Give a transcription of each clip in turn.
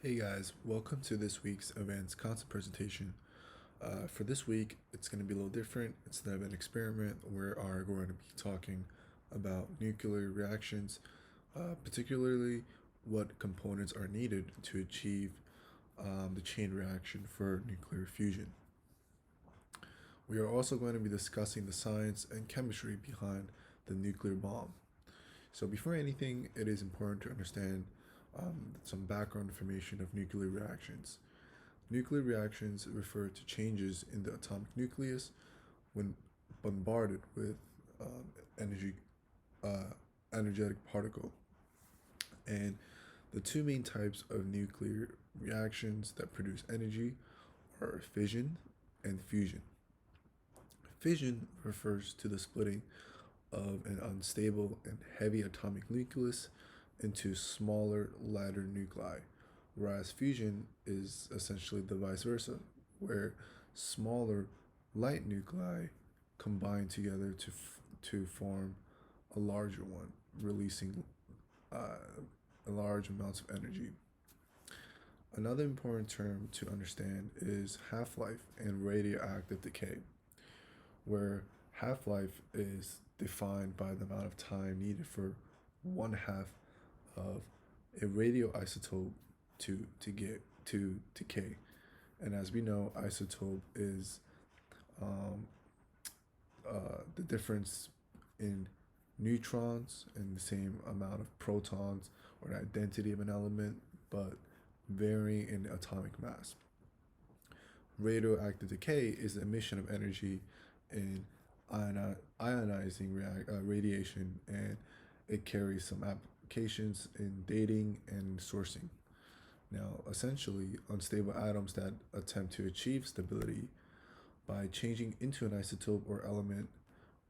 Hey guys, welcome to this week's advanced concept presentation. For this week, it's going to be a little different. Instead of an experiment, we are going to be talking about nuclear reactions, particularly what components are needed to achieve the chain reaction for nuclear fusion. We are also going to be discussing the science and chemistry behind the nuclear bomb. So before anything, it is important to understand some background information of nuclear reactions. Nuclear reactions refer to changes in the atomic nucleus when bombarded with um, energy, uh, energetic particle. And the two main types of nuclear reactions that produce energy are fission and fusion. Fission refers to the splitting of an unstable and heavy atomic nucleus into smaller, lighter nuclei, whereas fusion is essentially the vice versa, where smaller, light nuclei combine together to form a larger one, releasing large amounts of energy. Another important term to understand is half life and radioactive decay, where half life is defined by the amount of time needed for one half of a radioisotope to get to decay. And as we know, isotope is um, the difference in neutrons and the same amount of protons or the identity of an element, but varying in atomic mass. Radioactive decay is the emission of energy in ionizing radiation, and it carries some applications in dating and sourcing. Now, essentially, unstable atoms that attempt to achieve stability by changing into an isotope or element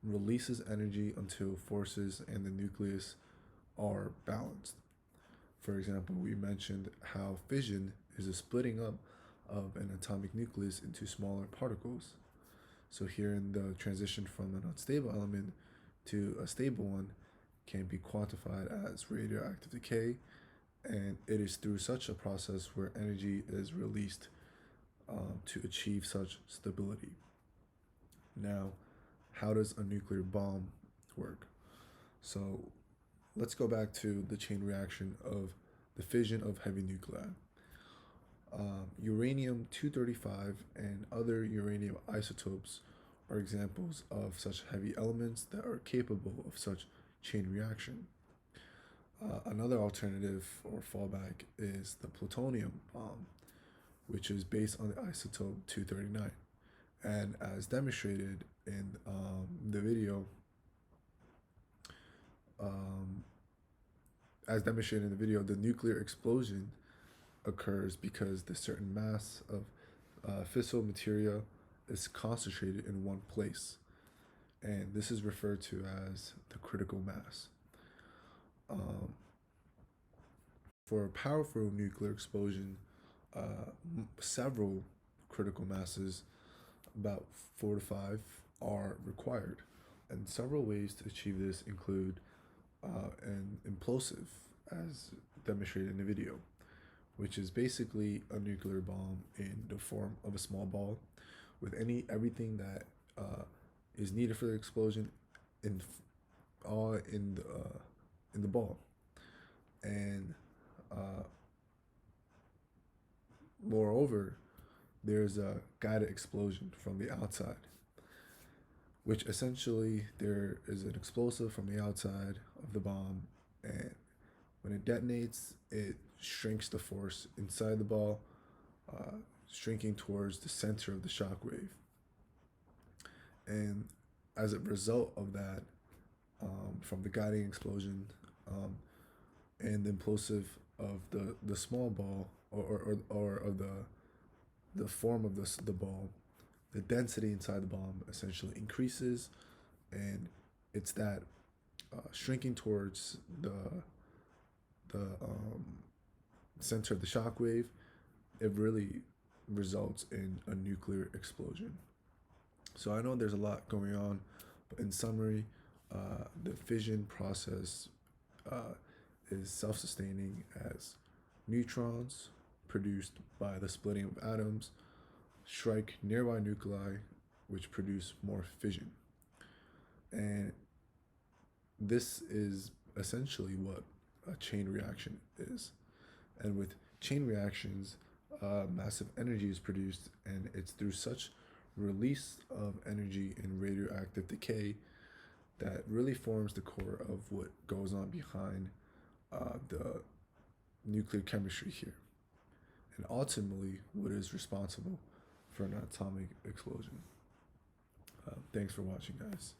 releases energy until forces in the nucleus are balanced. For example, we mentioned how fission is a splitting up of an atomic nucleus into smaller particles. So here in the transition from an unstable element to a stable one can be quantified as radioactive decay, and it is through such a process where energy is released to achieve such stability. Now, how does a nuclear bomb work? So let's go back to the chain reaction of the fission of heavy nuclei. Uranium 235 and other uranium isotopes are examples of such heavy elements that are capable of such chain reaction. Another alternative or fallback is the plutonium bomb, which is based on the isotope 239. And as demonstrated in the video, um, the nuclear explosion occurs because the certain mass of fissile material is concentrated in one place, and this is referred to as the critical mass. Um, for a powerful nuclear explosion, several critical masses, about 4 to 5, are required. And several ways to achieve this include an implosive, as demonstrated in the video, which is basically a nuclear bomb in the form of a small ball with everything that is needed for the explosion in all in the ball. And uh, moreover, there's a guided explosion from the outside, which essentially there is an explosive from the outside of the bomb, and when it detonates, it shrinks the force inside the ball, uh, shrinking towards the center of the shock wave. And as a result of that, from the guiding explosion and the implosive of the small ball or of the form of the ball, the density inside the bomb essentially increases, and it's that shrinking towards the center of the shock wave. It really results in a nuclear explosion. So I know there's a lot going on, but in summary, the fission process uh, is self-sustaining as neutrons, produced by the splitting of atoms, strike nearby nuclei, which produce more fission. And this is essentially what a chain reaction is. And with chain reactions, massive energy is produced, and it's through such release of energy in radioactive decay that really forms the core of what goes on behind the nuclear chemistry here, and ultimately what is responsible for an atomic explosion. Thanks for watching, guys.